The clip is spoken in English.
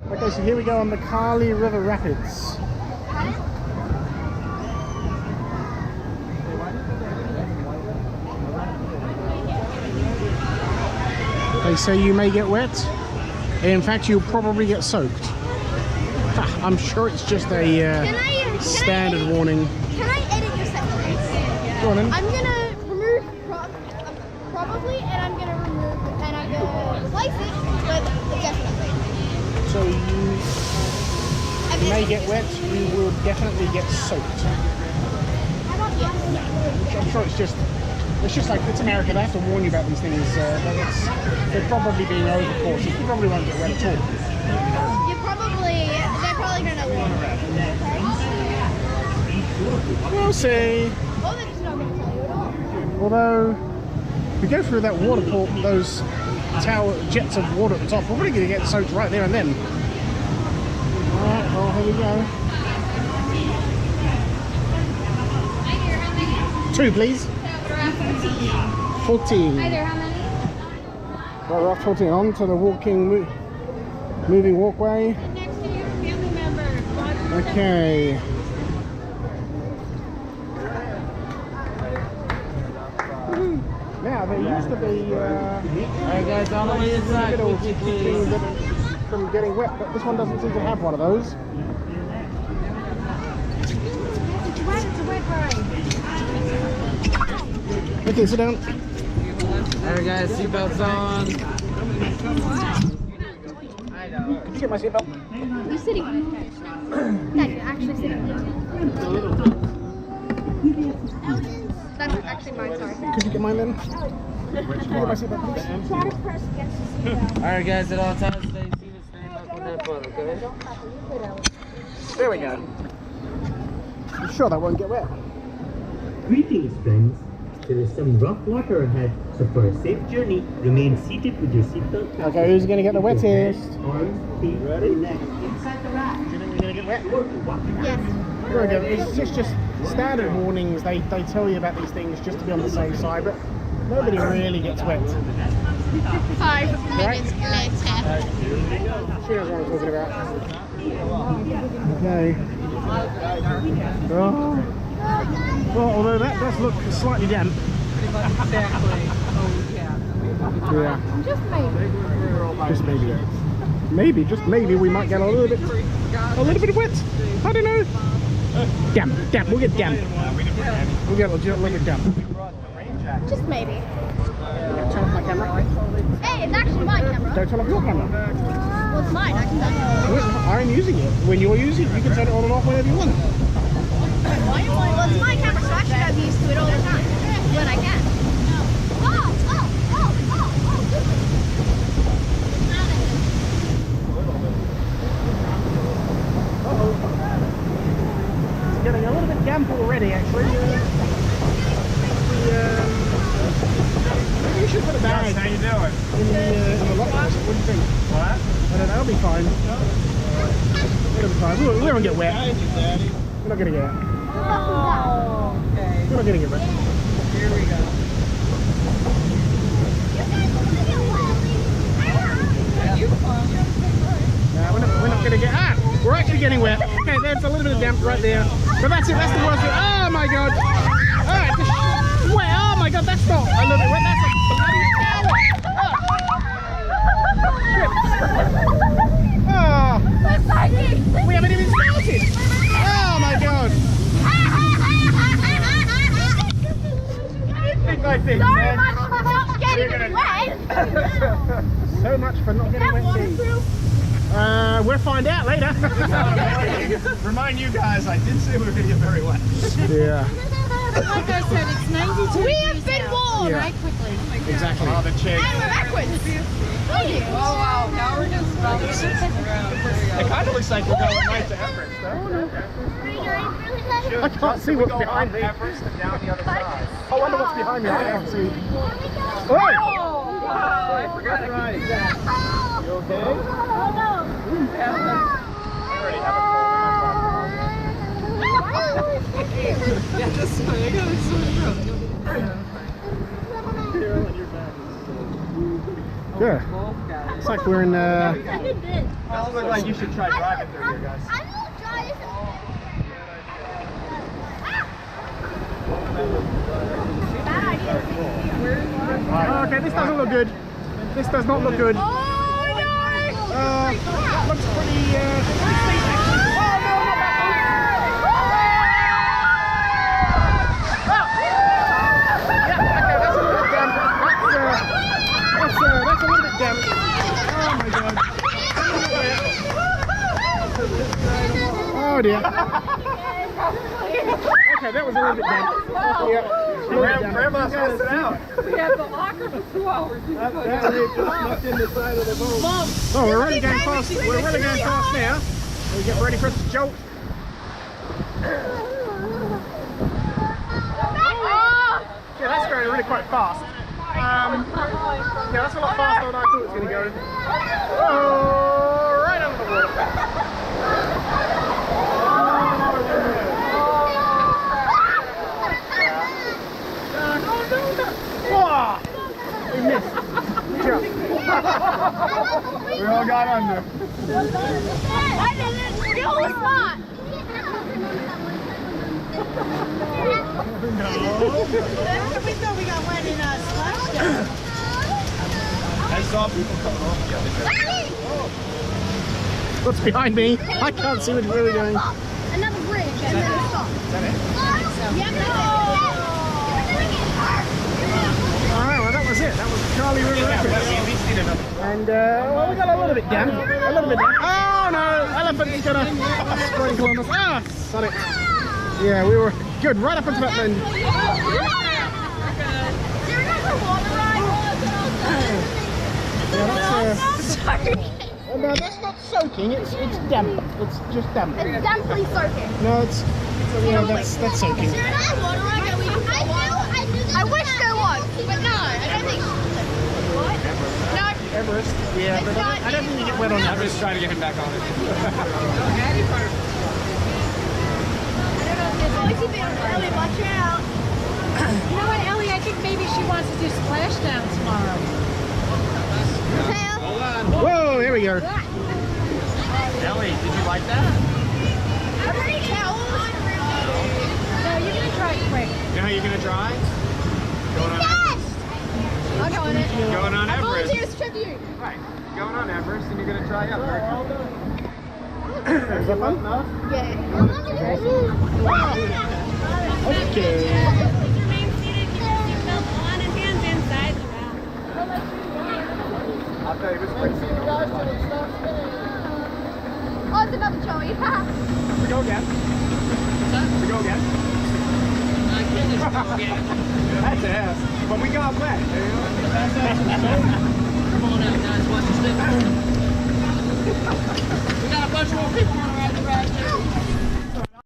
Okay, so here we go on the Kali River Rapids. They say you may get wet. In fact, you'll probably get soaked. I'm sure it's just a standard warning. Can I edit your sentence? Go on then. I'm gonna remove probably, and I'm gonna replace it with definitely. So you may get wet. You will definitely get soaked. Yes. I'm sure it's just like, it's America, they have to warn you about these things. They're probably being overcautious. You probably won't get wet at all. They're probably gonna warn you. We'll see. Or they're just not gonna tell you at all. Although, if we go through that waterfall, those jets of water at the top, we're probably going to get soaked right there and then. Alright, well, here we go. 2, please. 14. Hi there, how many? Right, we're off 14 on to the moving walkway. Next to your family member. Okay. Now, there used to be Alright guys, all the way inside, quickly please. from getting wet, but this one doesn't seem to have one of those. It's a wet ride. Okay, sit down. Alright guys, seatbelts on. Did you get my seatbelt? You're sitting on it. Dad, you're actually sitting on it. That's actually mine, sorry. Could you get mine then? Could you get my seatbelt, please? Try to press against the seatbelt. Alright guys, at all times, stay seated, stand up on that butt, okay? There we go. I'm sure that won't get wet. Greetings, friends. There is some rough water ahead, so for a safe journey, remain seated with your seatbelt fastened. Okay, who's going to get the Keep your head, wettest? arms, feet, and neck inside the rack. Do you think we're going to get wet? Yes. There we go. It's just standard warnings. They tell you about these things just to be on the safe side, but nobody really gets wet. 5 Right? minutes later. She knows what I'm talking about. Okay. Oh. Well, although that does look slightly damp. Yeah. Just maybe. Just maybe. Just maybe we might get a little bit of wet. I don't know. Damp. We'll get damp. We'll get a little bit damp. Just maybe. Turn off my camera. Hey, it's actually my camera. Don't turn off your camera. Well, it's mine. I can tell I'm using it. When you're using it, you can turn it on and off whenever you want. Well, it's my camera, so I should have used to it all the time. When I can. It's getting a little bit damp already, actually. Maybe you should put a bag. How you doing? In the lock closet. What do you think? What? I don't know. It'll be fine. It'll be fine. We won't get wet. We're not gonna get wet. Oh, okay. We're not gonna get wet. Here we go. You We're not gonna get. We're actually getting wet. Okay, there's a little bit of damp right there. But that's it. That's the worst thing. Oh my god. Alright, wet. Oh my god, that's not a little bit wet. That's a bloody shower. Oh, we haven't even started. Oh my god. Sorry much for not getting wet. So much for not getting wet. We'll find out later. Remind you guys, I did say we were going to get very wet. Yeah. Like I said, it's 92 We have been warned. Yeah. right quickly. Exactly. Oh, the chick. And we're backwards. Oh wow, now we're just about to sit around. It kind of looks like we're going right to Everest, though. I can't see what's behind me. Everest and down the other side. I wonder what's behind me. I can't see. Oh! Wow, I forgot to keep that. You okay? I already have a Yeah, just I got it so Good. It's like We're in. That looks like you should try driving through here, guys. I will try this. Bad idea. Okay, this doesn't look good. This does not look good. Oh no! Looks pretty steep actually. Oh no, not that Yeah, okay, that's a little bit damp. That's a little bit damp. Oh my god. Oh dear. Okay, that was a little bit damp. Yeah. Grandma's messing out. We had the locker for 2 hours. That just snuck in the side of the boat. Oh, we're really going fast. We're really going fast now. We get ready for us to jolt. Yeah, that's going really quite fast. Yeah, that's a lot faster than I thought it was going to go. Oh, right under the water. Whoa! We missed. Jump. We all got under. I didn't. You was not. We thought we got wet in splashdown. I saw people coming off the other side. What's behind me? I can't see what's really going. Another bridge and then a stop. Is that it? Yeah, Alright, well that was it. That was Charlie River Rapids. And well, we got a little bit damp. A little bit damp. Oh no! Elephant's gonna sprinkle on us. Ah, sorry. Yeah, we were good right up into that bend. Yeah, that's not soaking. It's damp. It's just damp. It's definitely soaking. No, it's yeah, that's soaking. I wish there was, but no, I don't think so. What? No. Everest. Yeah, but I don't think you get wet on I'm Everest. just trying to get him back on it. Ellie, watch out. You know what, Ellie? I think maybe she wants to do splashdown tomorrow. Hold on. Whoa, here we go. Ellie, did you like that? No, you're going to try it quick. You know how you're going to try? Going on Yes! I'll go on it. Going on I Everest. volunteer as tribute. Right. Going on Everest and you're going to try up. Is that fun? Yeah. Okay. Remain seated, keep your seatbelt on and hands inside the mouth. I'll tell you, this quick scene. Oh, it's another Joey. To go again. To go again. That's an ass. But we got wet. Come on out, guys. Watch your step. We got a bunch more people on